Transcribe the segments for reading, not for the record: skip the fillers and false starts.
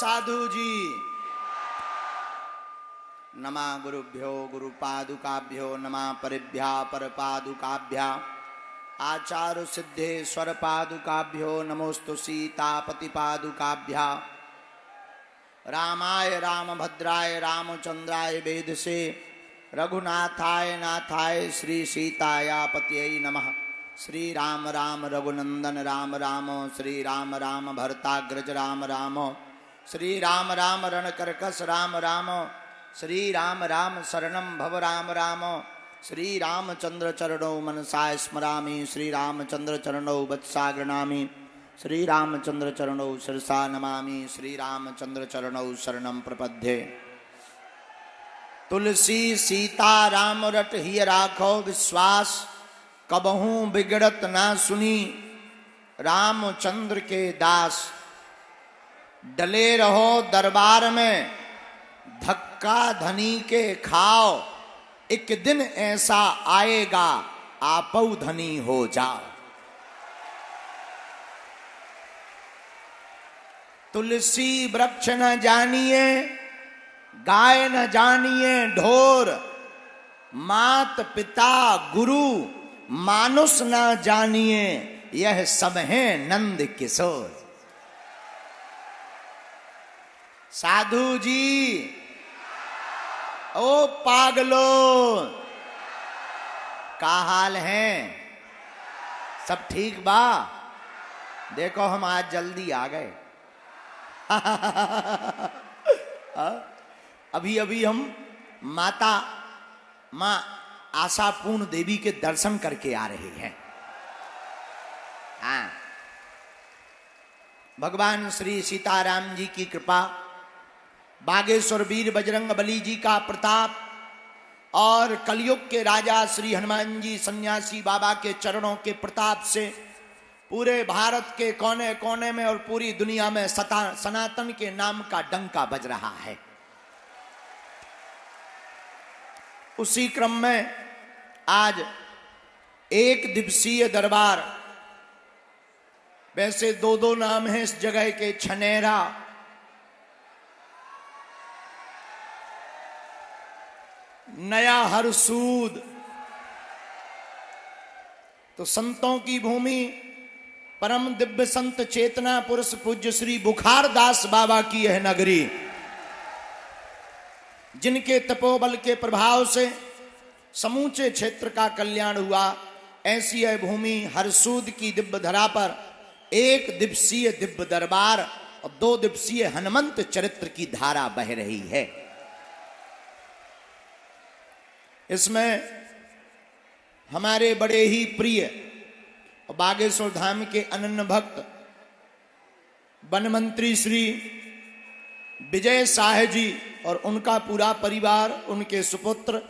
साधु जी। नमः गुरुभ्यो गुरुपादुकाभ्यो नमः परिभ्या परपादुकाभ्या आचार्य सिद्धेश्वर पादुकाभ्यो नमोस्तु सीतापतिपादुकाभ्या रामाय रामभद्राय रामचंद्राय वेदसे रघुनाथाय नाथाय श्री सीताया पतये नमः। श्री राम राम रघुनंदन राम राम श्री राम राम भरताग्रज राम राम श्री राम राम रणकर्कश राम राम श्री राम राम शरणं भव राम राम श्री रामचंद्र चरणौ मनसा स्मरामि श्री रामचंद्र चरणौ वत्सा गृह्णामि श्री रामचंद्र चरणौ शिरसा नमामि श्री रामचंद्र चरणौ शरणं प्रपद्ये। तुलसी सीता राम रट ही राखो विश्वास कबहू बिगड़त ना सुनी रामचंद्र के दास। डले रहो दरबार में धक्का धनी के खाओ एक दिन ऐसा आएगा आपौ धनी हो जाओ। तुलसी वृक्ष न जानिए गाय न जानिए ढोर मात पिता गुरु मानुष न जानिए यह सब है नंद किशोर। साधु जी ओ पागलो का हाल है? सब ठीक बा? देखो हम आज जल्दी आ गए। अभी अभी हम माता माँ आशापूर्ण देवी के दर्शन करके आ रहे हैं। हाँ, भगवान श्री सीताराम जी की कृपा, बागेश्वर वीर बजरंग बली जी का प्रताप और कलयुग के राजा श्री हनुमान जी सन्यासी बाबा के चरणों के प्रताप से पूरे भारत के कोने कोने में और पूरी दुनिया में सनातन के नाम का डंका बज रहा है। उसी क्रम में आज एक दिवसीय दरबार, वैसे दो दो नाम है इस जगह के, छनेरा, नया हरसूद, तो संतों की भूमि परम दिव्य संत चेतना पुरुष पूज्य श्री बुखार दास बाबा की यह नगरी, जिनके तपोबल के प्रभाव से समूचे क्षेत्र का कल्याण हुआ, ऐसी यह भूमि हरसूद की दिव्य धरा पर एक दिवसीय दिव्य दरबार और 2 दिवसीय हनुमंत चरित्र की धारा बह रही है। इसमें हमारे बड़े ही प्रिय बागेश्वर धाम के अनन्य भक्त वन मंत्री श्री विजय शाह जी और उनका पूरा परिवार, उनके सुपुत्र,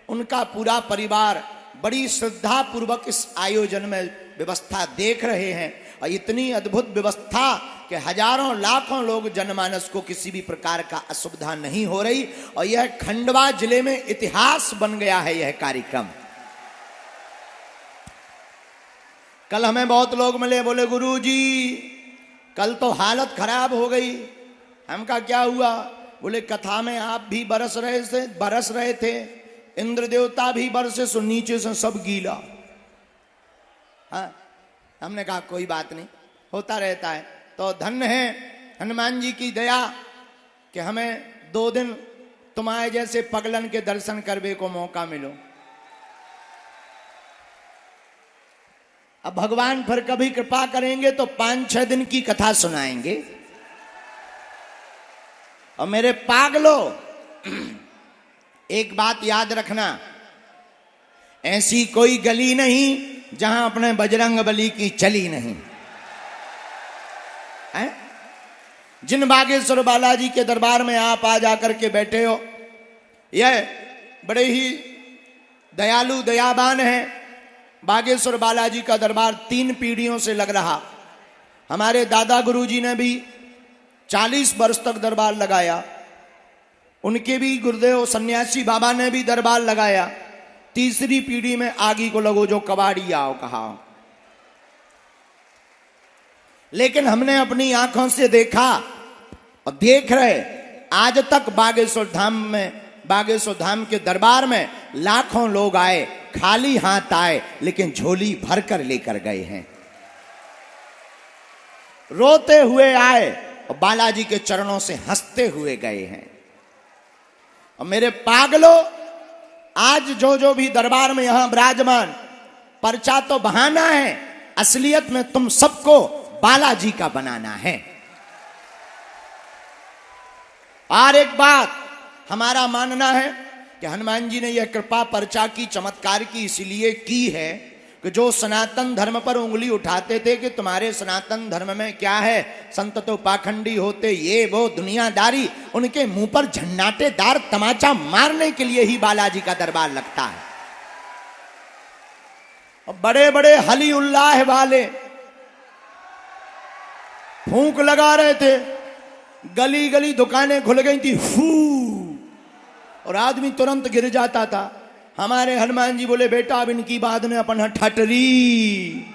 उनका पूरा परिवार बड़ी श्रद्धा पूर्वक इस आयोजन में व्यवस्था देख रहे हैं। और इतनी अद्भुत व्यवस्था कि हजारों लाखों लोग जनमानस को किसी भी प्रकार का असुविधा नहीं हो रही और यह खंडवा जिले में इतिहास बन गया है यह कार्यक्रम। कल हमें बहुत लोग मिले, बोले गुरुजी कल तो हालत खराब हो गई। हम कहा क्या हुआ? बोले कथा में आप भी बरस रहे थे, इंद्र देवता भी बरसे, सो नीचे से सब गीला। हाँ, हमने कहा कोई बात नहीं, होता रहता है। तो धन्य है हनुमान जी की दया कि हमें 2 दिन तुम्हारे जैसे पगलन के दर्शन करने को मौका मिलो। अब भगवान फिर कभी कृपा करेंगे तो 5-6 दिन की कथा सुनाएंगे। और मेरे पागलो, एक बात याद रखना, ऐसी कोई गली नहीं जहां अपने बजरंग बली की चली नहीं है। जिन बागेश्वर बालाजी के दरबार में आप आ जाकर के बैठे हो, यह बड़े ही दयालु दयावान है। बागेश्वर बालाजी का दरबार 3 पीढ़ियों से लग रहा। हमारे दादा गुरुजी ने भी 40 वर्ष तक दरबार लगाया, उनके भी गुरुदेव सन्यासी बाबा ने भी दरबार लगाया। तीसरी पीढ़ी में आगी को लगो जो कबाड़ी आओ कहा। लेकिन हमने अपनी आंखों से देखा और देख रहे आज तक बागेश्वर धाम के दरबार में लाखों लोग आए, खाली हाथ आए, लेकिन झोली भर कर लेकर गए हैं। रोते हुए आए और बालाजी के चरणों से हंसते हुए गए हैं। और मेरे पागलों, आज जो जो भी दरबार में यहां विराजमान, पर्चा तो बहाना है, असलियत में तुम सबको बालाजी का बनाना है। और एक बात हमारा मानना है कि हनुमान जी ने यह कृपा पर्चा की, चमत्कार की इसलिए की है कि जो सनातन धर्म पर उंगली उठाते थे कि तुम्हारे सनातन धर्म में क्या है, संत तो पाखंडी होते, ये वो दुनियादारी, उनके मुंह पर झन्नाटेदार तमाचा मारने के लिए ही बालाजी का दरबार लगता है। और बड़े बड़े हली उल्लाह वाले फूंक लगा रहे थे, गली गली दुकानें खुल गई थी, फू, और आदमी तुरंत गिर जाता था। हमारे हनुमान जी बोले, बेटा अब इनकी बात ने अपन ठटरी।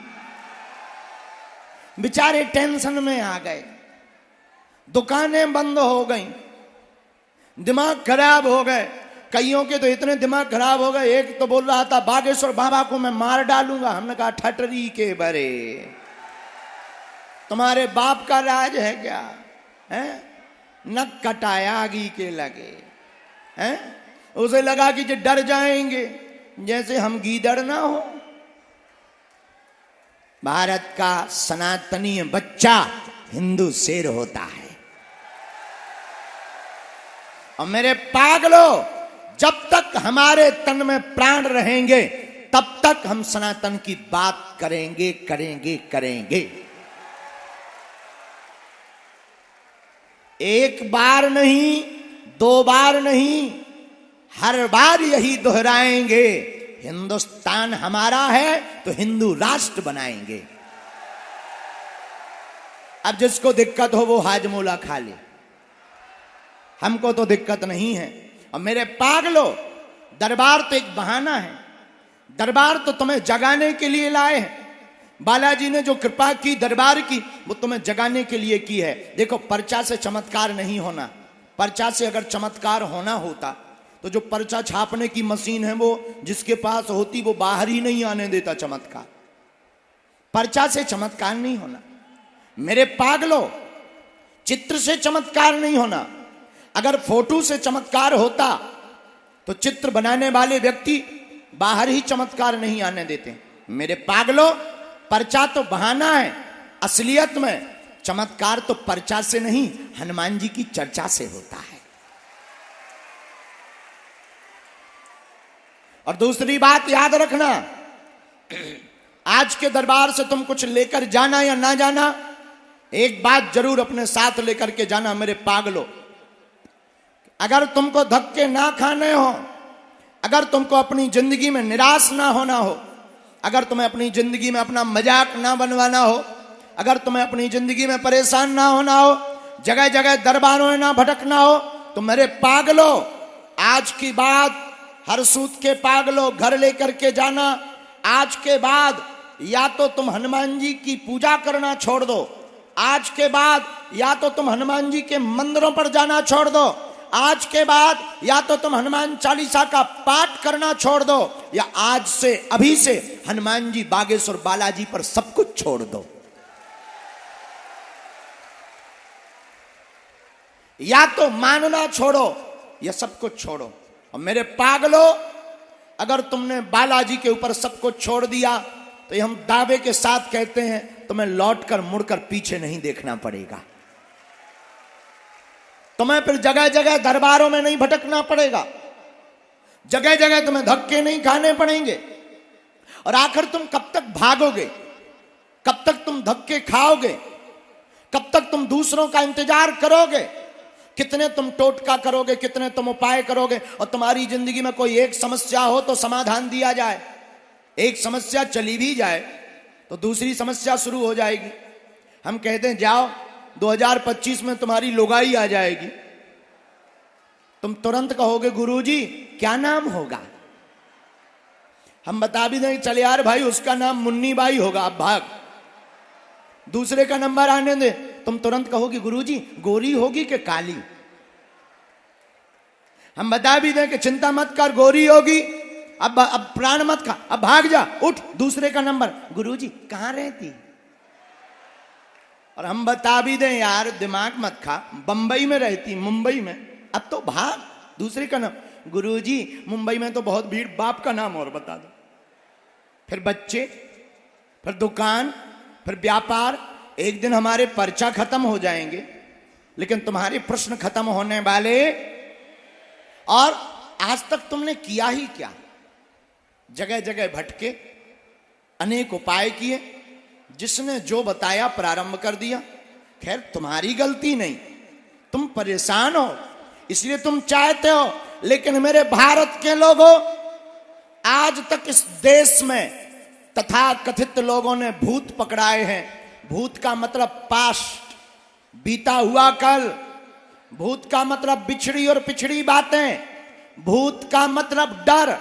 बेचारे टेंशन में आ गए, दुकानें बंद हो गई, दिमाग खराब हो गए। कईयों के तो इतने दिमाग खराब हो गए, एक तो बोल रहा था बागेश्वर बाबा को मैं मार डालूंगा। हमने कहा ठटरी के बरे, तुम्हारे बाप का राज है क्या? है नक कटाया आगी के लगे हैं। उसे लगा कि जो डर जाएंगे, जैसे हम गीदड़ ना हो। भारत का सनातनी बच्चा हिंदू शेर होता है। और मेरे पागलों, जब तक हमारे तन में प्राण रहेंगे तब तक हम सनातन की बात करेंगे करेंगे करेंगे। एक बार नहीं, दो बार नहीं, हर बार यही दोहराएंगे, हिंदुस्तान हमारा है तो हिंदू राष्ट्र बनाएंगे। अब जिसको दिक्कत हो वो हाजमोला खा ले, हमको तो दिक्कत नहीं है। और मेरे पागलों, दरबार तो एक बहाना है, दरबार तो तुम्हें जगाने के लिए लाए हैं। बालाजी ने जो कृपा की दरबार की, वो तुम्हें जगाने के लिए की है। देखो, पर्चा से चमत्कार नहीं होना। पर्चा से अगर चमत्कार होना होता तो जो पर्चा छापने की मशीन है वो जिसके पास होती, वो बाहर ही नहीं आने देता चमत्कार। पर्चा से चमत्कार नहीं होना। मेरे पागलों, चित्र से चमत्कार नहीं होना। अगर फोटो से चमत्कार होता तो चित्र बनाने वाले व्यक्ति बाहर ही चमत्कार नहीं आने देते। मेरे पागलों, पर्चा तो बहाना है, असलियत में चमत्कार तो पर्चा से नहीं, हनुमान जी की चर्चा से होता है। और दूसरी बात याद रखना, आज के दरबार से तुम कुछ लेकर जाना या ना जाना, एक बात जरूर अपने साथ लेकर के जाना। मेरे पागलों, अगर तुमको धक्के ना खाने हो, अगर तुमको अपनी जिंदगी में निराश ना होना हो, अगर तुम्हें अपनी जिंदगी में अपना मजाक ना बनवाना हो, अगर तुम्हें अपनी जिंदगी में परेशान ना होना हो, जगह जगह दरबारों में ना भटकना हो, तो मेरे पागलों, आज की बात हर सूत के पागलों घर लेकर के जाना। आज के बाद या तो तुम हनुमान जी की पूजा करना छोड़ दो, आज के बाद या तो तुम हनुमान जी के मंदिरों पर जाना छोड़ दो, आज के बाद या तो तुम हनुमान चालीसा का पाठ करना छोड़ दो, या आज से अभी से हनुमान जी बागेश्वर बालाजी पर सब कुछ छोड़ दो। या तो मानना छोड़ो या सब कुछ छोड़ो। और मेरे पागलों, अगर तुमने बालाजी के ऊपर सब कुछ छोड़ दिया तो ये हम दावे के साथ कहते हैं, तुम्हें लौटकर मुड़कर पीछे नहीं देखना पड़ेगा। तुम्हें फिर जगह जगह दरबारों में नहीं भटकना पड़ेगा, जगह जगह तुम्हें धक्के नहीं खाने पड़ेंगे। और आखिर तुम कब तक भागोगे, कब तक तुम धक्के खाओगे, कब तक तुम दूसरों का इंतजार करोगे, कितने तुम टोटका करोगे, कितने तुम उपाय करोगे। और तुम्हारी जिंदगी में कोई एक समस्या हो तो समाधान दिया जाए, एक समस्या चली भी जाए तो दूसरी समस्या शुरू हो जाएगी। हम कहते हैं जाओ 2025 में तुम्हारी लुगाई आ जाएगी, तुम तुरंत कहोगे गुरुजी क्या नाम होगा। हम बता भी दें, चले यार भाई उसका नाम मुन्नी बाई होगा, अब भाग। दूसरे का नंबर आने दे, तुम तुरंत कहोगी गुरुजी गोरी होगी कि काली। हम बता भी दें कि चिंता मत कर, गोरी होगी, अब प्राण मत खा, अब भाग जा, उठ। दूसरे का नंबर, गुरुजी कहां रहती? और हम बता भी दें यार दिमाग मत खा, बंबई में रहती, मुंबई में, अब तो भाग। दूसरे का नाम, गुरुजी मुंबई में तो बहुत भीड़, बाप का नाम और बता दो। फिर बच्चे, फिर दुकान, फिर व्यापार। एक दिन हमारे पर्चा खत्म हो जाएंगे, लेकिन तुम्हारे प्रश्न खत्म होने वाले। और आज तक तुमने किया ही क्या? जगह जगह भटके, अनेक उपाय किए, जिसने जो बताया प्रारंभ कर दिया। खैर तुम्हारी गलती नहीं, तुम परेशान हो इसलिए तुम चाहते हो। लेकिन मेरे भारत के लोगों, आज तक इस देश में तथा कथित लोगों ने भूत पकड़ाए हैं। भूत का मतलब पास्ट, बीता हुआ कल। भूत का मतलब बिछड़ी और पिछड़ी बातें। भूत का मतलब डर,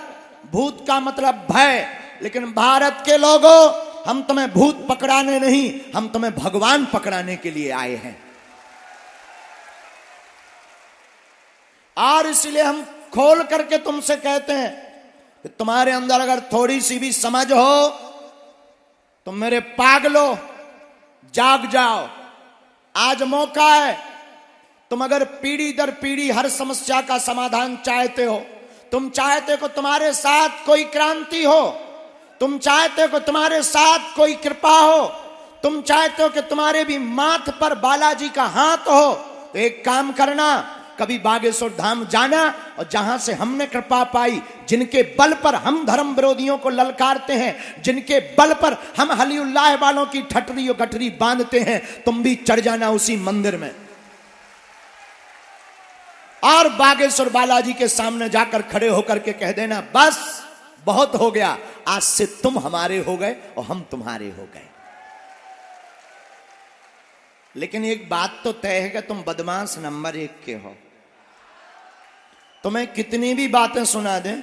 भूत का मतलब भय। लेकिन भारत के लोगों, हम तुम्हें भूत पकड़ाने नहीं, हम तुम्हें भगवान पकड़ाने के लिए आए हैं। और इसलिए हम खोल करके तुमसे कहते हैं कि तुम्हारे अंदर अगर थोड़ी सी भी समझ हो तो मेरे पागलों जाग जाओ, आज मौका है। तुम अगर पीढ़ी दर पीढ़ी हर समस्या का समाधान चाहते हो, तुम चाहते हो तुम्हारे साथ कोई क्रांति हो, तुम चाहते हो तुम्हारे साथ कोई कृपा हो, तुम चाहते हो कि तुम्हारे भी माथ पर बालाजी का हाथ हो, तो एक काम करना, कभी बागेश्वर धाम जाना और जहां से हमने कृपा पाई, जिनके बल पर हम धर्म विरोधियों को ललकारते हैं, जिनके बल पर हम हलीउल्लाह वालों की ठटरी और गठरी बांधते हैं, तुम भी चढ़ जाना उसी मंदिर में और बागेश्वर बालाजी के सामने जाकर खड़े होकर के कह देना, बस बहुत हो गया, आज से तुम हमारे हो गए और हम तुम्हारे हो गए। लेकिन एक बात तो तय है कि तुम बदमाश नंबर 1 के हो। तुम्हें कितनी भी बातें सुना दें,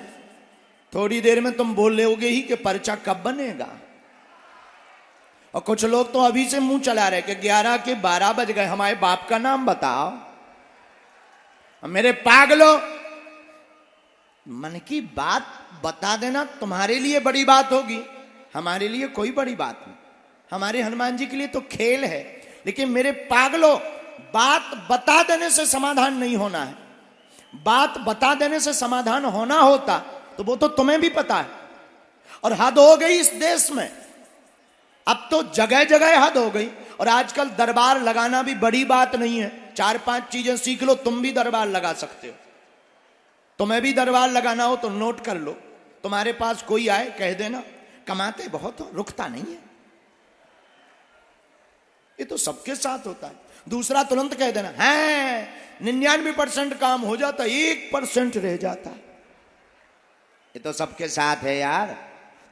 थोड़ी देर में तुम बोल रहोगे ही कि पर्चा कब बनेगा। और कुछ लोग तो अभी से मुंह चला रहे कि 11 के 12 बज गए, हमारे बाप का नाम बताओ। मेरे पागलों, मन की बात बता देना तुम्हारे लिए बड़ी बात होगी, हमारे लिए कोई बड़ी बात नहीं। हमारे हनुमान जी के लिए तो खेल है। लेकिन मेरे पागलों, बात बता देने से समाधान नहीं होना है। बात बता देने से समाधान होना होता तो वो तो तुम्हें भी पता है। और हद हो गई इस देश में, अब तो जगह जगह हद हो गई। और आजकल दरबार लगाना भी बड़ी बात नहीं है, 4-5 चीजें सीख लो, तुम भी दरबार लगा सकते हो। तुम्हें भी दरबार लगाना हो तो नोट कर लो, तुम्हारे पास कोई आए कह देना, कमाते बहुत हो, रुकता नहीं है। ये तो सबके साथ होता है। दूसरा तुरंत कह देना, है 99% काम हो जाता, 1% रह जाता। ये तो सबके साथ है यार।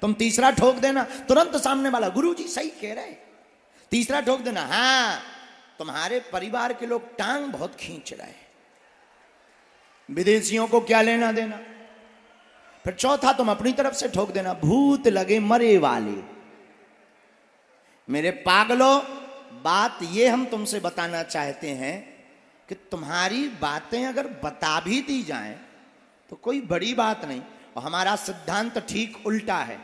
तुम तीसरा ठोक देना, तुरंत सामने वाला, गुरुजी सही कह रहे। तीसरा ठोक देना, हाँ तुम्हारे परिवार के लोग टांग बहुत खींच रहे हैं, विदेशियों को क्या लेना देना। फिर चौथा तुम अपनी तरफ से ठोक देना, भूत लगे मरे वाले। मेरे पागलों, बात ये हम तुमसे बताना चाहते हैं कि तुम्हारी बातें अगर बता भी दी जाएं तो कोई बड़ी बात नहीं। और हमारा सिद्धांत ठीक उल्टा है।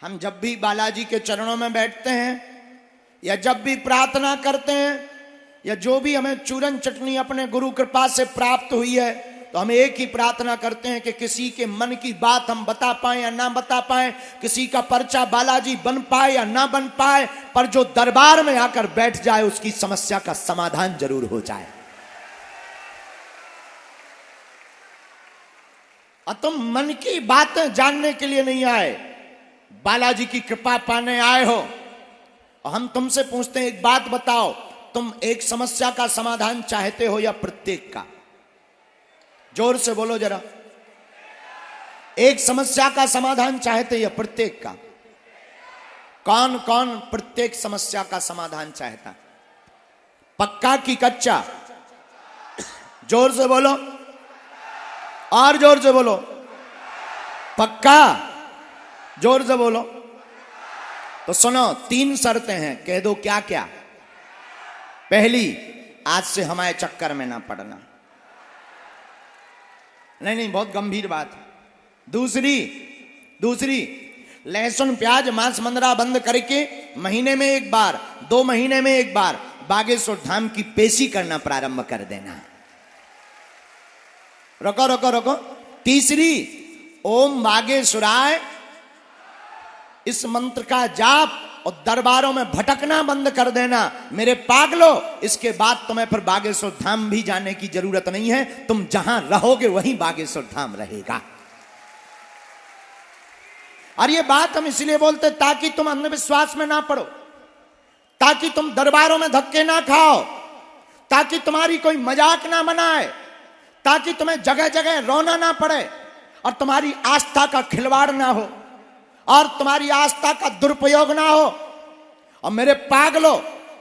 हम जब भी बालाजी के चरणों में बैठते हैं या जब भी प्रार्थना करते हैं या जो भी हमें चूरन चटनी अपने गुरु कृपा से प्राप्त हुई है, तो हम एक ही प्रार्थना करते हैं कि किसी के मन की बात हम बता पाए या ना बता पाए, किसी का पर्चा बालाजी बन पाए या ना बन पाए, पर जो दरबार में आकर बैठ जाए उसकी समस्या का समाधान जरूर हो जाए। और तुम मन की बातें जानने के लिए नहीं आए, बालाजी की कृपा पाने आए हो। और हम तुमसे पूछते हैं, एक बात बताओ, तुम एक समस्या का समाधान चाहते हो या प्रत्येक का? जोर से बोलो जरा। एक समस्या का समाधान चाहते या प्रत्येक का? कौन कौन प्रत्येक समस्या का समाधान चाहता? पक्का की कच्चा? जोर से बोलो, और जोर से बोलो। पक्का? जोर से बोलो। तो सुनो, 3 शर्तें हैं, कह दो क्या क्या। पहली, आज से हमारे चक्कर में ना पड़ना। नहीं नहीं, बहुत गंभीर बात है। दूसरी, लहसुन प्याज मांस मंदरा बंद करके महीने में 1 बार, 2 महीने में 1 बार बागेश्वर धाम की पेशी करना प्रारंभ कर देना। रोको। तीसरी, ओम बागेश्वराय इस मंत्र का जाप और दरबारों में भटकना बंद कर देना। मेरे पागलो, इसके बाद तुम्हें फिर बागेश्वर धाम भी जाने की जरूरत नहीं है। तुम जहां रहोगे वहीं बागेश्वर धाम रहेगा। और ये बात हम इसलिए बोलते ताकि तुम अंधविश्वास में ना पड़ो, ताकि तुम दरबारों में धक्के ना खाओ, ताकि तुम्हारी कोई मजाक ना बनाए, ताकि तुम्हें जगह जगह रोना ना पड़े और तुम्हारी आस्था का खिलवाड़ ना हो और तुम्हारी आस्था का दुरुपयोग ना हो। और मेरे पागलों,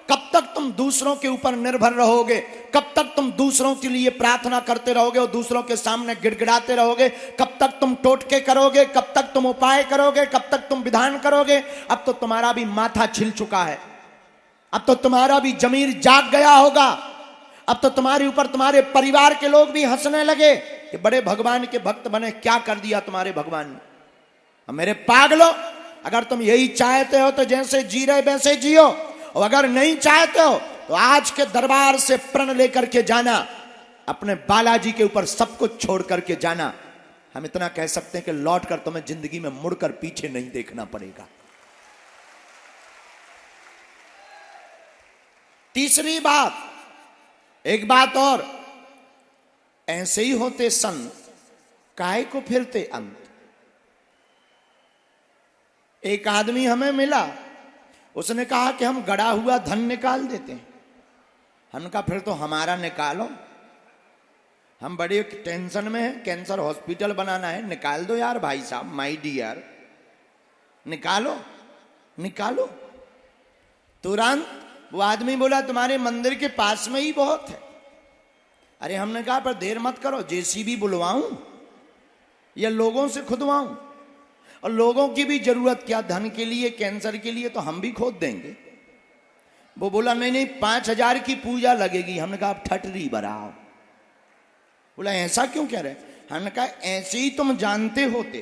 कब तक तुम दूसरों के ऊपर निर्भर रहोगे? कब तक तुम दूसरों के लिए प्रार्थना करते रहोगे और दूसरों के सामने गिड़गिड़ाते रहोगे? कब तक तुम टोटके करोगे? कब तक तुम उपाय करोगे? कब तक तुम विधान करोगे? अब तो तुम्हारा भी माथा छिल चुका है, अब तो तुम्हारा भी जमीर जाग गया होगा। अब तो तुम्हारे ऊपर तुम्हारे परिवार के लोग भी हंसने लगे कि बड़े भगवान के भक्त बने, क्या कर दिया तुम्हारे भगवान ने। मेरे पागलों, अगर तुम यही चाहते हो तो जैसे जी रहे वैसे जियो, और अगर नहीं चाहते हो तो आज के दरबार से प्रण लेकर के जाना, अपने बालाजी के ऊपर सब कुछ छोड़ करके जाना। हम इतना कह सकते हैं कि लौट कर तुम्हें जिंदगी में मुड़कर पीछे नहीं देखना पड़ेगा। तीसरी बात, एक बात और, ऐसे ही होते संत काहे को फिरते अंत। एक आदमी हमें मिला, उसने कहा कि हम गड़ा हुआ धन निकाल देते हैं। हमने कहा फिर तो हमारा निकालो, हम बड़े टेंशन में हैं, कैंसर हॉस्पिटल बनाना है, निकाल दो यार भाई साहब, माय डियर, निकालो। तुरंत वो आदमी बोला तुम्हारे मंदिर के पास में ही बहुत है। अरे हमने कहा पर देर मत करो, जेसीबी बुलवाऊं या लोगों से खुदवाऊं? और लोगों की भी जरूरत क्या, धन के लिए, कैंसर के लिए तो हम भी खोद देंगे। वो बोला नहीं 5,000 की पूजा लगेगी। हमने कहा आप ठटरी बढ़ाओ। बोला ऐसा क्यों कह रहे? हमने कहा ऐसे ही तुम जानते होते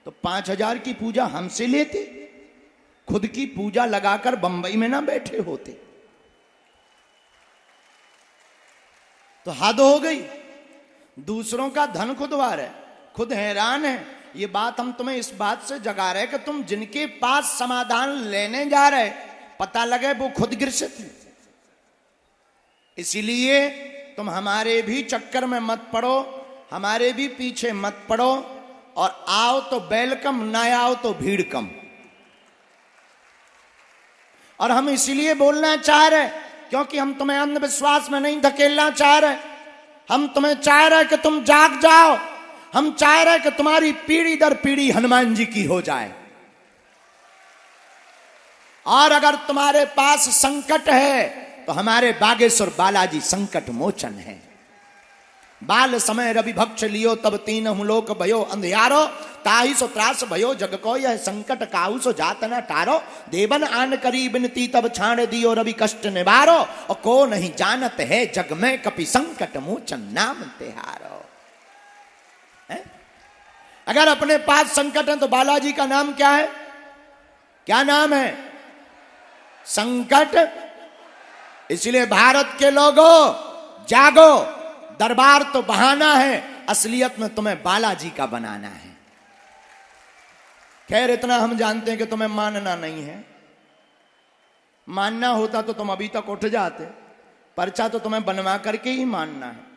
तो 5,000 की पूजा हमसे लेते, खुद की पूजा लगाकर बंबई में ना बैठे होते। तो हद हो गई, दूसरों का धन खुदवा रहे, खुद हैरान है। ये बात हम तुम्हें इस बात से जगा रहे कि तुम जिनके पास समाधान लेने जा रहे, पता लगे वो खुद ग्रसित है। इसीलिए तुम हमारे भी चक्कर में मत पड़ो, हमारे भी पीछे मत पड़ो, और आओ तो वेलकम, ना आओ तो भीड़ कम। और हम इसीलिए बोलना चाह रहे क्योंकि हम तुम्हें अंधविश्वास में नहीं धकेलना चाह रहे। हम तुम्हें चाह रहे कि तुम जाग जाओ। हम चाह रहे कि तुम्हारी पीढ़ी दर पीढ़ी हनुमान जी की हो जाए। और अगर तुम्हारे पास संकट है तो हमारे बागेश्वर बालाजी संकट मोचन है। बाल समय रवि भक्ष लियो तब तीनहु लोक भयो अंधियारो, ताहि सो त्रास भयो जग को यह संकट काहू सो जात न टारो। देवन आन करी बिनती तब छाड़ दियो रवि कष्ट निवारो, और को नहीं जानत है जग में कपि संकट मोचन नाम तिहारो। अगर अपने पास संकट है तो बालाजी का नाम क्या है? क्या नाम है? संकट। इसलिए भारत के लोगों जागो, दरबार तो बहाना है, असलियत में तुम्हें बालाजी का बनाना है। खैर इतना हम जानते हैं कि तुम्हें मानना नहीं है। मानना होता तो तुम अभी तक उठ जाते, पर्चा तो तुम्हें बनवा करके ही मानना है।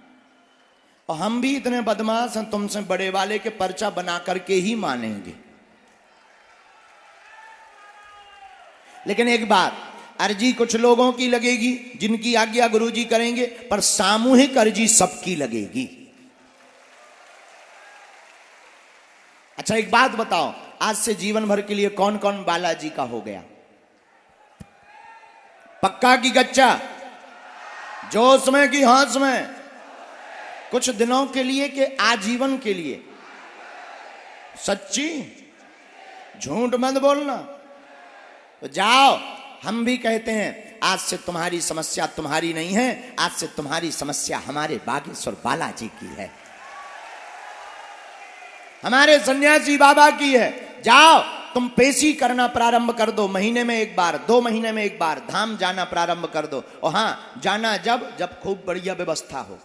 और हम भी इतने बदमाश हैं, तुमसे बड़े वाले के पर्चा बना करके ही मानेंगे। लेकिन एक बात, अर्जी कुछ लोगों की लगेगी जिनकी आज्ञा गुरुजी करेंगे, पर सामूहिक अर्जी सबकी लगेगी। अच्छा एक बात बताओ, आज से जीवन भर के लिए कौन कौन बालाजी का हो गया? पक्का की गच्चा? जोश में कि होश में? कुछ दिनों के लिए कि आजीवन के लिए? सच्ची? झूठ मत बोलना। तो जाओ, हम भी कहते हैं आज से तुम्हारी समस्या तुम्हारी नहीं है, आज से तुम्हारी समस्या हमारे बागेश्वर बालाजी की है, हमारे सन्यासी बाबा की है। जाओ तुम पेशी करना प्रारंभ कर दो, महीने में एक बार, 2 महीने में एक बार धाम जाना प्रारंभ कर दो। और हाँ, जाना जब खूब बढ़िया व्यवस्था हो,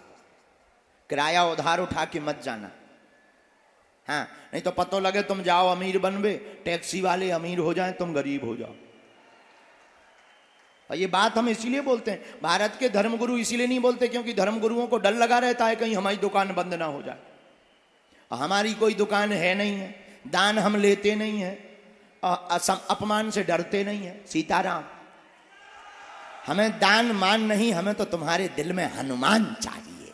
किराया उधार उठा के मत जाना। हाँ, नहीं तो पतो लगे तुम जाओ अमीर बनवे, टैक्सी वाले अमीर हो जाएं, तुम गरीब हो जाओ। और ये बात हम इसीलिए बोलते हैं, भारत के धर्मगुरु इसीलिए नहीं बोलते क्योंकि धर्मगुरुओं को डर लगा रहता है कहीं हमारी दुकान बंद ना हो जाए। हमारी कोई दुकान है नहीं है, दान हम लेते नहीं है, अपमान से डरते नहीं है। सीताराम, हमें दान मान नहीं, हमें तो तुम्हारे दिल में हनुमान चाहिए।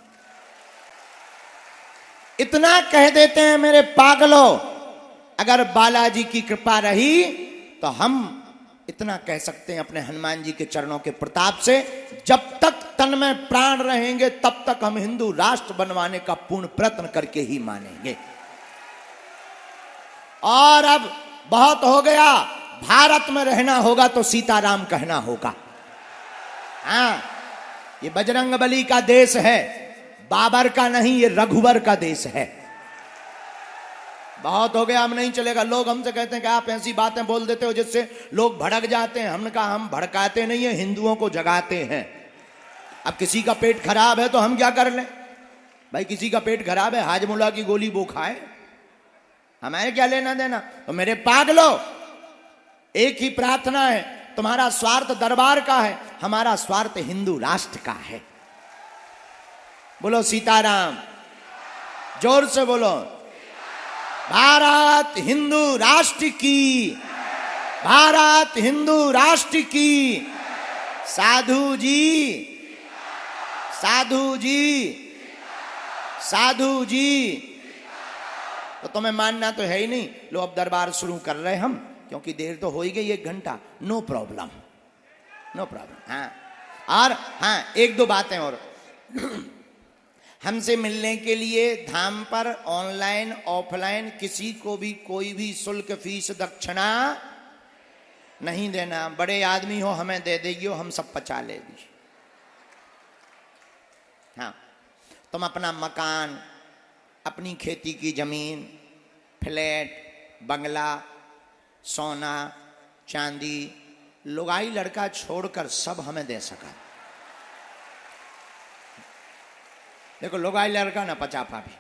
इतना कह देते हैं मेरे पागलों, अगर बालाजी की कृपा रही तो हम इतना कह सकते हैं अपने हनुमान जी के चरणों के प्रताप से, जब तक तन में प्राण रहेंगे तब तक हम हिंदू राष्ट्र बनवाने का पूर्ण प्रयत्न करके ही मानेंगे। और अब बहुत हो गया, भारत में रहना होगा तो सीताराम कहना होगा। हाँ, ये बजरंग बली का देश है, बाबर का नहीं, ये रघुवर का देश है। बहुत हो गया, हम नहीं चलेगा। लोग हमसे कहते हैं कि आप ऐसी बातें बोल देते हो जिससे लोग भड़क जाते हैं। हमने कहा हम भड़काते नहीं है, हिंदुओं को जगाते हैं। अब किसी का पेट खराब है तो हम क्या कर लें भाई, किसी का पेट खराब है, हाजमुला की गोली वो खाए, हमें क्या लेना देना। तो मेरे पागलो, एक ही प्रार्थना है, तुम्हारा स्वार्थ दरबार का है, हमारा स्वार्थ हिंदू राष्ट्र का है। बोलो सीताराम, जोर से बोलो। भारत हिंदू राष्ट्र की, भारत हिंदू राष्ट्र की। साधु जी, साधु जी, साधु जी। तो तुम्हें मानना तो है ही नहीं, लो अब दरबार शुरू कर रहे हम, क्योंकि देर तो हो ही गई 1 घंटा। No problem, no problem. हाँ, और हाँ, 1-2 बातें और। हमसे मिलने के लिए धाम पर ऑनलाइन ऑफलाइन किसी को भी कोई भी शुल्क फीस दक्षिणा नहीं देना। बड़े आदमी हो हमें दे देगी, हम सब पचा लेगी। हाँ, तुम अपना मकान, अपनी खेती की जमीन, फ्लैट, बंगला, सोना चांदी, लुगाई लड़का छोड़कर सब हमें दे सका। देखो, लुगाई लड़का ना पचापा भी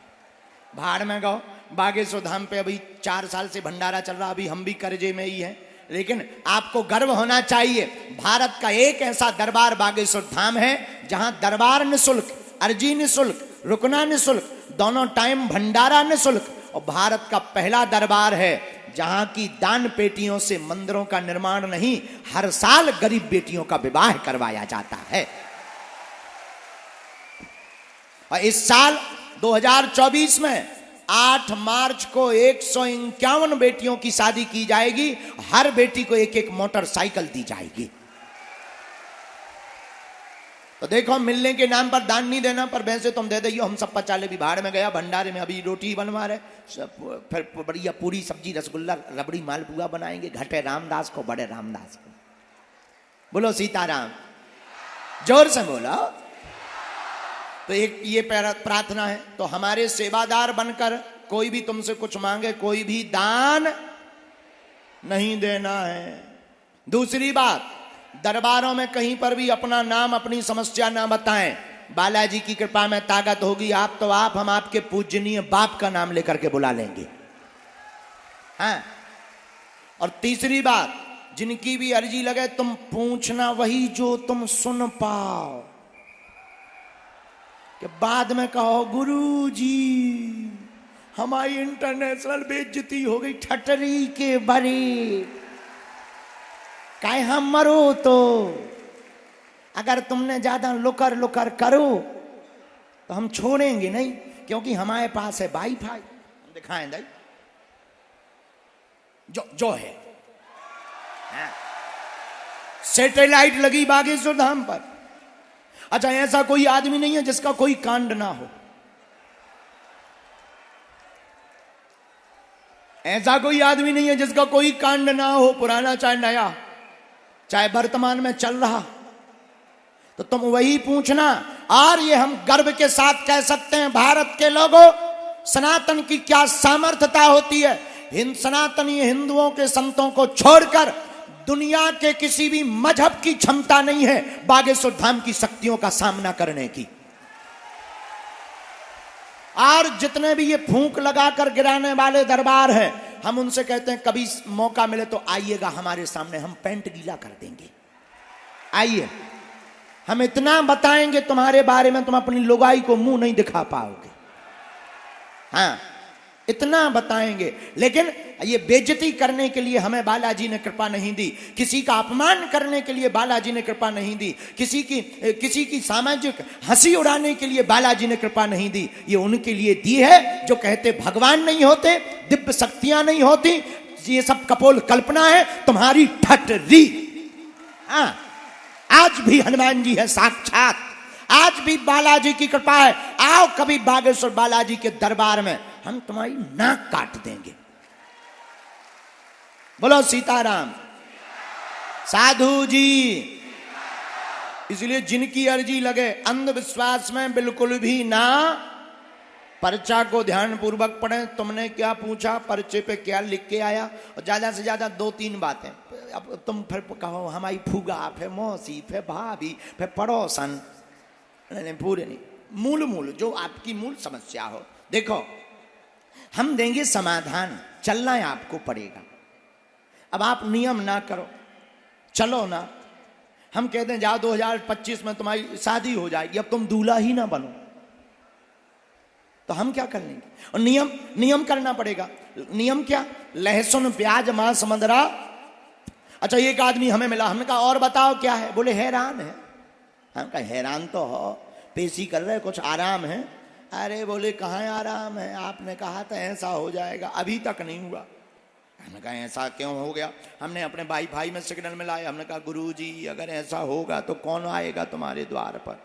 भाड़ में गो। बागेश्वर धाम पे अभी 4 साल से भंडारा चल रहा, अभी हम भी कर्जे में ही हैं, लेकिन आपको गर्व होना चाहिए। भारत का एक ऐसा दरबार बागेश्वर धाम है जहां दरबार निःशुल्क, अर्जी निःशुल्क, रुकना निःशुल्क, दोनों टाइम भंडारा निःशुल्क। और भारत का पहला दरबार है जहां की दान पेटियों से मंदिरों का निर्माण नहीं, हर साल गरीब बेटियों का विवाह करवाया जाता है। और इस साल 2024 में 8 मार्च को 151 बेटियों की शादी की जाएगी। हर बेटी को 1-1 मोटरसाइकिल दी जाएगी। तो देखो, मिलने के नाम पर दान नहीं देना, पर वैसे तुम दे दियो, हम सब पचाले भी। भाड़ में गया, भंडारे में अभी रोटी बनवा रहे, फिर बढ़िया पूरी सब्जी, रसगुल्ला, रबड़ी, मालपुआ बनाएंगे। घटे रामदास को, बड़े रामदास को। बोलो सीताराम, जोर से बोलो। तो एक ये प्रार्थना है। तो हमारे सेवादार बनकर कोई भी तुमसे कुछ मांगे, कोई भी दान नहीं देना है। दूसरी बात, दरबारों में कहीं पर भी अपना नाम, अपनी समस्या ना बताएं। बालाजी की कृपा में ताकत होगी, आप तो आप, हम आपके पूजनीय बाप का नाम लेकर के बुला लेंगे। हाँ, और तीसरी बात, जिनकी भी अर्जी लगे तुम पूछना वही जो तुम सुन पाओ, कि बाद में कहो गुरु जी हमारी इंटरनेशनल बेइज्जती हो गई, ठटरी के बरी काहे हम मरो। तो अगर तुमने ज्यादा लुकर लुकर करो तो हम छोड़ेंगे नहीं, क्योंकि हमारे पास है वाईफाई। हम दिखाएं दाई जो है, सैटेलाइट लगी बागेश्वर धाम पर। अच्छा, ऐसा कोई आदमी नहीं है जिसका कोई कांड ना हो, ऐसा कोई आदमी नहीं है जिसका कोई कांड ना हो, पुराना चाहे नया। चाहे वर्तमान में चल रहा, तो तुम वही पूछना। और ये हम गर्व के साथ कह सकते हैं, भारत के लोगों, सनातन की क्या सामर्थ्यता होती है। सनातनी हिंदुओं के संतों को छोड़कर दुनिया के किसी भी मजहब की क्षमता नहीं है बागेश्वर धाम की शक्तियों का सामना करने की। और जितने भी ये फूंक लगाकर गिराने वाले दरबार हैं, हम उनसे कहते हैं कभी मौका मिले तो आइएगा हमारे सामने, हम पैंट गीला कर देंगे। आइए, हम इतना बताएंगे तुम्हारे बारे में, तुम अपनी लुगाई को मुंह नहीं दिखा पाओगे। हाँ, इतना बताएंगे। लेकिन ये बेइज्जती करने के लिए हमें बालाजी ने कृपा नहीं दी, किसी का अपमान करने के लिए बालाजी ने कृपा नहीं दी, किसी की सामाजिक हंसी उड़ाने के लिए बालाजी ने कृपा नहीं दी। ये उनके लिए दी है जो कहते भगवान नहीं होते, दिव्य शक्तियां नहीं होती, ये सब कपोल कल्पना है, तुम्हारी ठटरी। हाँ, आज भी हनुमान जी है साक्षात, आज भी बालाजी की कृपा है। आओ कभी बागेश्वर बालाजी के दरबार में, हम तुम्हारी नाक काट देंगे। बोलो सीताराम। साधु जी, इसलिए जिनकी अर्जी लगे अंधविश्वास में बिल्कुल भी ना, पर्चा को ध्यान पूर्वक पढ़ें। तुमने क्या पूछा, पर्चे पे क्या लिख के आया, और ज्यादा से ज्यादा 2-3 बातें। अब तुम फिर कहो हमारी फूगा, फिर मौसी, फिर भाभी, फिर पड़ोसन, नहीं, पूरे नहीं। मूल जो आपकी मूल समस्या हो, देखो हम देंगे समाधान, चलना है आपको पड़ेगा। अब आप नियम ना करो, चलो ना। हम कहते हैं जाओ 2025 में तुम्हारी शादी हो जाएगी, अब तुम दूल्हा ही ना बनो, तो हम क्या कर लेंगे। और नियम करना पड़ेगा। नियम क्या, लहसुन प्याज मांस मदरा। अच्छा, एक आदमी हमें मिला, हमने कहा और बताओ क्या है, बोले हैरान है। हम कहा हैरान तो हो, पेशी कर रहे, कुछ आराम है। अरे बोले कहाँ आराम है, आपने कहा था ऐसा हो जाएगा, अभी तक नहीं हुआ। हमने कहा ऐसा क्यों हो गया। हमने अपने भाई में सिग्नल मिलाया, हमने कहा गुरुजी अगर ऐसा होगा तो कौन आएगा तुम्हारे द्वार पर।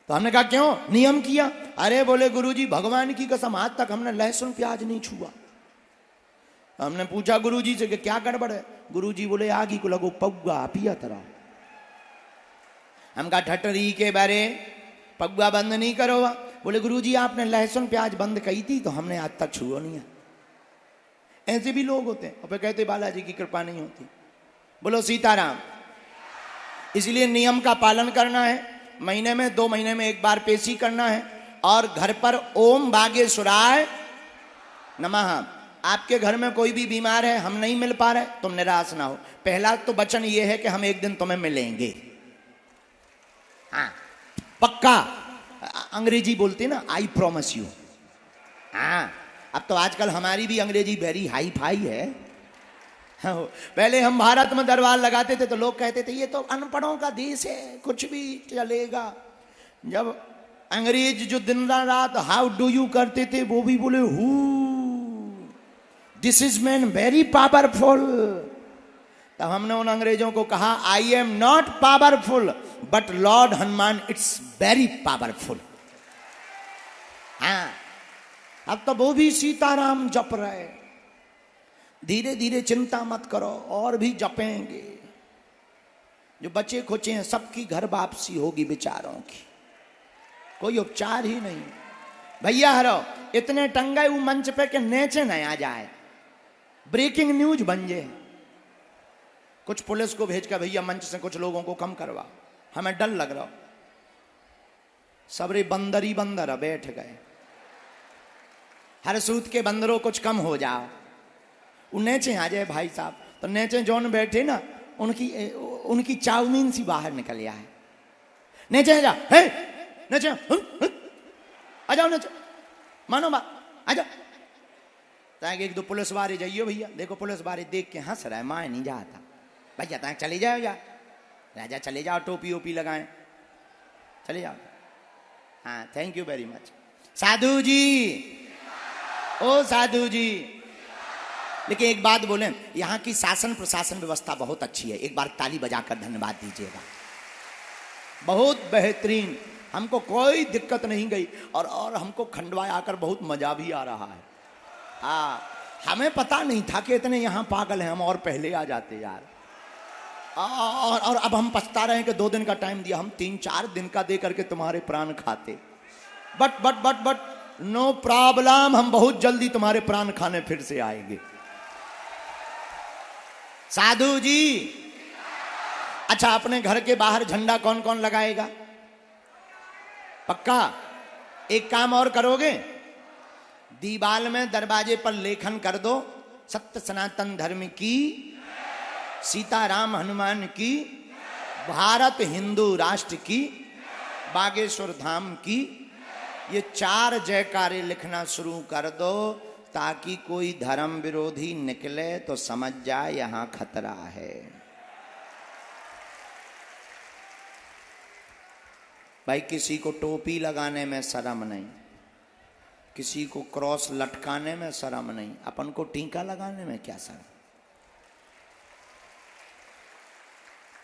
तो हमने कहा क्यों, नियम किया। अरे बोले गुरुजी भगवान की कसम आज तक हमने लहसुन प्याज नहीं छुआ। हमने पूछा गुरुजी से कि क्या गड़बड़ है। गुरुजी बोले आगी को लगो पौगा पिया तरह। हम कहा ठटरी के बारे पगुआ बंद नहीं करो। बोले गुरुजी आपने लहसुन प्याज बंद कही थी तो हमने आज तक छुआ नहीं है। ऐसे भी लोग होते हैं, और कहते बालाजी की कृपा नहीं होती। बोलो सीताराम। इसलिए नियम का पालन करना है, महीने में 2 महीने में एक बार पेशी करना है, और घर पर ओम बागेश्वराय नमः। आपके घर में कोई भी बीमार है, हम नहीं मिल पा रहे, तुम निराश ना हो। पहला तो वचन ये है कि हम एक दिन तुम्हें मिलेंगे। हाँ पक्का, अंग्रेजी बोलते ना, आई प्रॉमिस यू। हाँ, अब तो आजकल हमारी भी अंग्रेजी वेरी हाई फाई है। हाँ, पहले हम भारत में दरबार लगाते थे तो लोग कहते थे ये तो अनपढ़ों का देश है, कुछ भी चलेगा। जब अंग्रेज जो दिन रात हाउ डू यू करते थे, वो भी बोले who this is man very powerful. तब हमने उन अंग्रेजों को कहा I am not powerful but Lord Hanuman it's very powerful. हाँ, अब तो वो भी सीताराम जप रहे। धीरे धीरे चिंता मत करो, और भी जपेंगे। जो बचे खुचे हैं सबकी घर वापसी होगी बेचारों की, कोई उपचार ही नहीं। भैया हरो इतने टंगे वो मंच पे के नेचे न आ जाए, ब्रेकिंग न्यूज बन जाए। कुछ पुलिस को भेज कर भैया मंच से कुछ लोगों को कम करवा, हमें डर लग रहा। सबरे बंदर ही बंदर बैठ गए। हर सूत के बंदरों कुछ कम हो जाओ, वो नेचे आ जाए भाई साहब। तो नेचे जोन बैठे ना, उनकी चाउमीन सी बाहर निकल आए। नेचे जा, हे नेचे, आ जाओ नेचे, मानो बात, आ जाओ। ताकि 1-2 पुलिस वाले जाइयो भैया, देखो पुलिस वाले देख के हंस रहा है, माए नहीं जाता भैया। ताकि चले जाओ, जा राजा चले जाओ, टोपी ओपी लगाएं, चले जाओ। हाँ, थैंक यू वेरी मच साधु जी। ओ साधु जी, लेकिन एक बात बोलें, यहाँ की शासन प्रशासन व्यवस्था बहुत अच्छी है। एक बार ताली बजाकर धन्यवाद दीजिएगा, बहुत बेहतरीन। हमको कोई दिक्कत नहीं गई, और हमको खंडवा आकर बहुत मजा भी आ रहा है। हाँ, हमें पता नहीं था कि इतने यहाँ पागल हैं हम, और पहले आ जाते यार। और अब हम पछता रहे हैं कि 2 दिन का टाइम दिया, हम 3-4 दिन का दे करके तुम्हारे प्राण खाते। बट नो प्रॉब्लम, हम बहुत जल्दी तुम्हारे प्राण खाने फिर से आएंगे। साधु जी, अच्छा अपने घर के बाहर झंडा कौन कौन लगाएगा? पक्का? एक काम और करोगे, दीवाल में दरवाजे पर लेखन कर दो, सत्य सनातन धर्म की, सीताराम हनुमान की, भारत हिंदू राष्ट्र की, बागेश्वर धाम की। ये 4 जयकारे लिखना शुरू कर दो, ताकि कोई धर्म विरोधी निकले तो समझ जाए यहां खतरा है। भाई किसी को टोपी लगाने में शर्म नहीं, किसी को क्रॉस लटकाने में शर्म नहीं, अपन को टीका लगाने में क्या शर्म?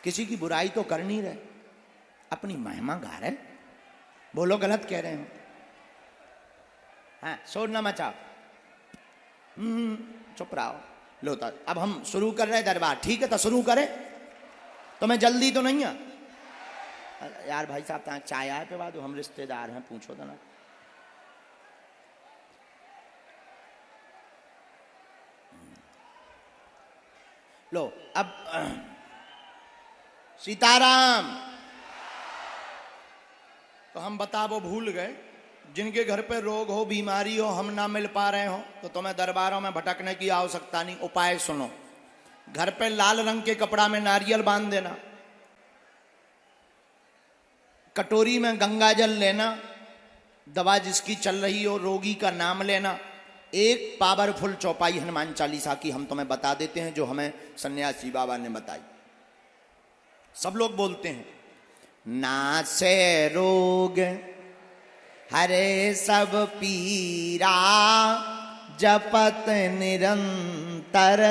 किसी की बुराई तो कर नहीं रहे, अपनी महिमा गा रहे। बोलो गलत कह रहे हो? हाँ, शोर ना मचाओ, चुप रहो। लो तो अब हम शुरू कर रहे हैं दरबार, ठीक है? तो शुरू करें। तुम्हें जल्दी तो नहीं है यार? भाई साहब तक चाय आए पे बाद हम रिश्तेदार हैं, पूछो तो ना। लो अब सीताराम। तो हम बता वो भूल गए, जिनके घर पे रोग हो, बीमारी हो, हम ना मिल पा रहे हो, तो तुम्हें दरबारों में भटकने की आवश्यकता नहीं। उपाय सुनो, घर पे लाल रंग के कपड़ा में नारियल बांध देना, कटोरी में गंगा जल लेना, दवा जिसकी चल रही हो, रोगी का नाम लेना, एक पावरफुल चौपाई हनुमान चालीसा की हम तुम्हें बता देते हैं, जो हमें सन्यासी बाबा ने बताई। सब लोग बोलते हैं, नासे रोग हरे सब पीरा, जपत निरंतर।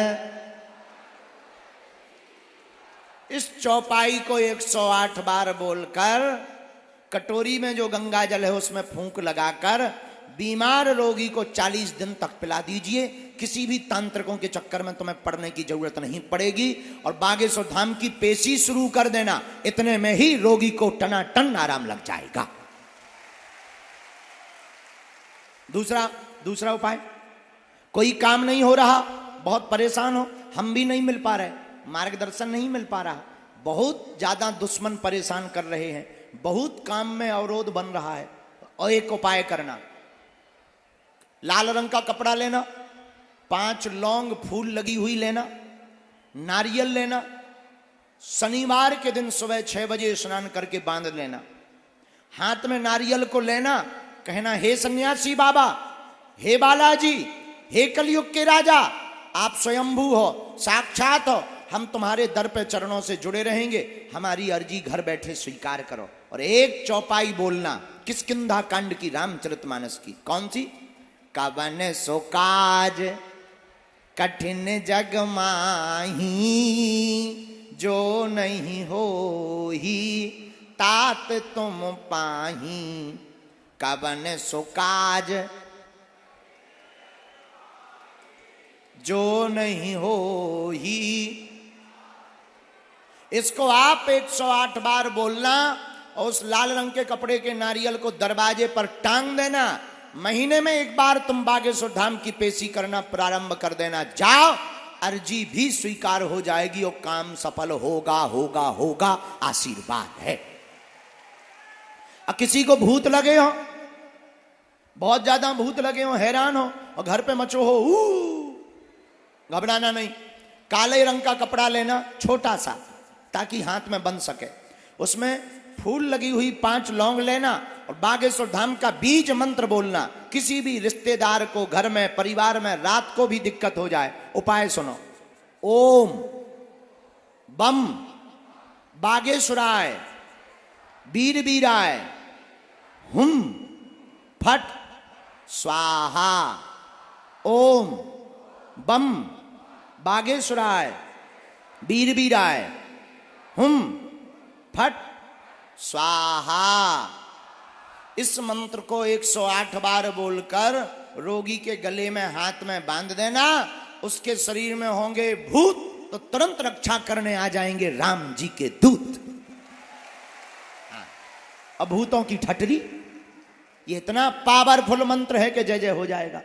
इस चौपाई को 108 बार बोलकर, कटोरी में जो गंगा जल है उसमें फूंक लगाकर बीमार रोगी को 40 दिन तक पिला दीजिए। किसी भी तांत्रिकों के चक्कर में तुम्हें पड़ने की जरूरत नहीं पड़ेगी, और बागेश्वर धाम की पेशी शुरू कर देना, इतने में ही रोगी को टनाटन आराम लग जाएगा। दूसरा उपाय, कोई काम नहीं हो रहा, बहुत परेशान हो, हम भी नहीं मिल पा रहे, मार्गदर्शन नहीं मिल पा रहा, बहुत ज्यादा दुश्मन परेशान कर रहे हैं, बहुत काम में अवरोध बन रहा है, और एक उपाय करना, लाल रंग का कपड़ा लेना, 5 लौंग फूल लगी हुई लेना, नारियल लेना, शनिवार के दिन सुबह 6 बजे स्नान करके बांध लेना, हाथ में नारियल को लेना, कहना, हे सन्यासी बाबा, हे बालाजी, हे कलयुग के राजा, आप स्वयंभू हो, साक्षात हो, हम तुम्हारे दर पे चरणों से जुड़े रहेंगे, हमारी अर्जी घर बैठे स्वीकार करो। और एक चौपाई बोलना किष्किंधा कांड की, रामचरितमानस की। कौन सी? कवन सो काज कठिन जग माही, जो नहीं हो ही तात तुम पाही। कवन सो काज जो नहीं हो ही। इसको आप 108 बार बोलना, और उस लाल रंग के कपड़े के नारियल को दरवाजे पर टांग देना। महीने में एक बार तुम बागेश्वर धाम की पेशी करना प्रारंभ कर देना। जाओ, अर्जी भी स्वीकार हो जाएगी और काम सफल होगा होगा होगा, आशीर्वाद है। अब किसी को भूत लगे हो, बहुत ज्यादा भूत लगे हो, हैरान हो, और घर पे मचो हो, घबराना नहीं। काले रंग का कपड़ा लेना, छोटा सा, ताकि हाथ में बंध सके, उसमें फूल लगी हुई 5 लौंग लेना, और बागेश्वर धाम का बीज मंत्र बोलना। किसी भी रिश्तेदार को घर में, परिवार में रात को भी दिक्कत हो जाए, उपाय सुनो, ओम बम बागेश्वराय वीर वीराय हुम फट स्वाहा। ओम बम बागेश्वराय वीर वीराय हुम फट स्वाहा। इस मंत्र को 108 बार बोलकर रोगी के गले में, हाथ में बांध देना। उसके शरीर में होंगे भूत, तो तुरंत रक्षा करने आ जाएंगे राम जी के दूत। अभूतों की ठटरी, ये इतना पावरफुल मंत्र है कि जय जय हो जाएगा।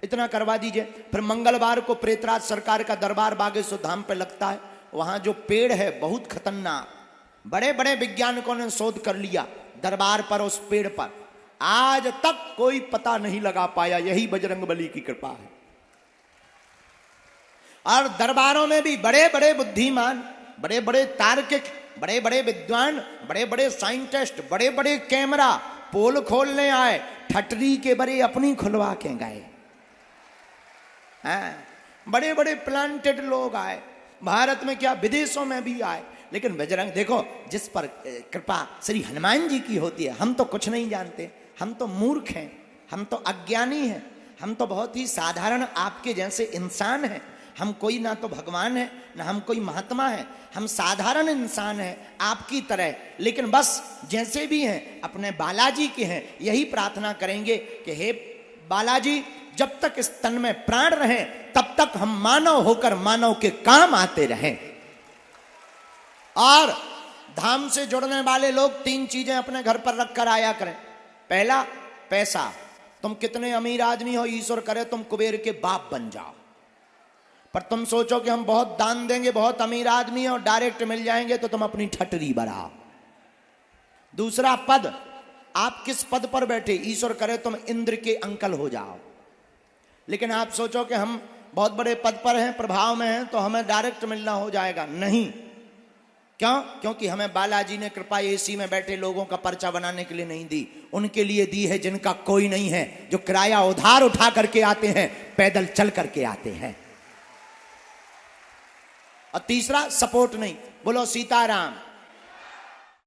इतना करवा दीजिए। फिर मंगलवार को प्रेतराज सरकार का दरबार बागेश्वर धाम पे लगता है। वहां जो पेड़ है बहुत खतरनाक, बड़े बड़े वैज्ञानिकों ने शोध कर लिया दरबार पर, उस पेड़ पर आज तक कोई पता नहीं लगा पाया। यही बजरंगबली की कृपा है। और दरबारों में भी बड़े बड़े बुद्धिमान, बड़े बड़े तार्किक, बड़े बड़े विद्वान, बड़े बड़े साइंटिस्ट, बड़े बड़े कैमरा पोल खोलने आए, ठटरी के बड़े अपनी खुलवा के गए। बड़े बड़े प्लांटेड लोग आए, भारत में क्या विदेशों में भी आए। लेकिन बजरंग देखो, जिस पर कृपा श्री हनुमान जी की होती है, हम तो कुछ नहीं जानते, हम तो मूर्ख हैं, हम तो अज्ञानी हैं, हम तो बहुत ही साधारण आपके जैसे इंसान हैं। हम कोई ना तो भगवान है, ना हम कोई महात्मा है, हम साधारण इंसान हैं आपकी तरह। लेकिन बस जैसे भी हैं अपने बालाजी के हैं। यही प्रार्थना करेंगे कि हे बालाजी, जब तक इस तन में प्राण रहे तब तक हम मानव होकर मानव के काम आते रहें। और धाम से जुड़ने वाले लोग 3 चीजें अपने घर पर रखकर आया करें। पहला, पैसा। तुम कितने अमीर आदमी हो, ईश्वर करे तुम कुबेर के बाप बन जाओ, पर तुम सोचो कि हम बहुत दान देंगे, बहुत अमीर आदमी है और डायरेक्ट मिल जाएंगे, तो तुम अपनी ठटरी बढ़ाओ। दूसरा, पद। आप किस पद पर बैठे, ईश्वर करे तुम इंद्र के अंकल हो जाओ। लेकिन आप सोचो कि हम बहुत बड़े पद पर हैं, प्रभाव में हैं, तो हमें डायरेक्ट मिलना हो जाएगा। नहीं। क्यों? क्योंकि हमें बालाजी ने कृपा एसी में बैठे लोगों का पर्चा बनाने के लिए नहीं दी, उनके लिए दी है जिनका कोई नहीं है, जो किराया उधार उठा करके आते हैं, पैदल चल करके आते हैं। और तीसरा, सपोर्ट नहीं। बोलो सीताराम।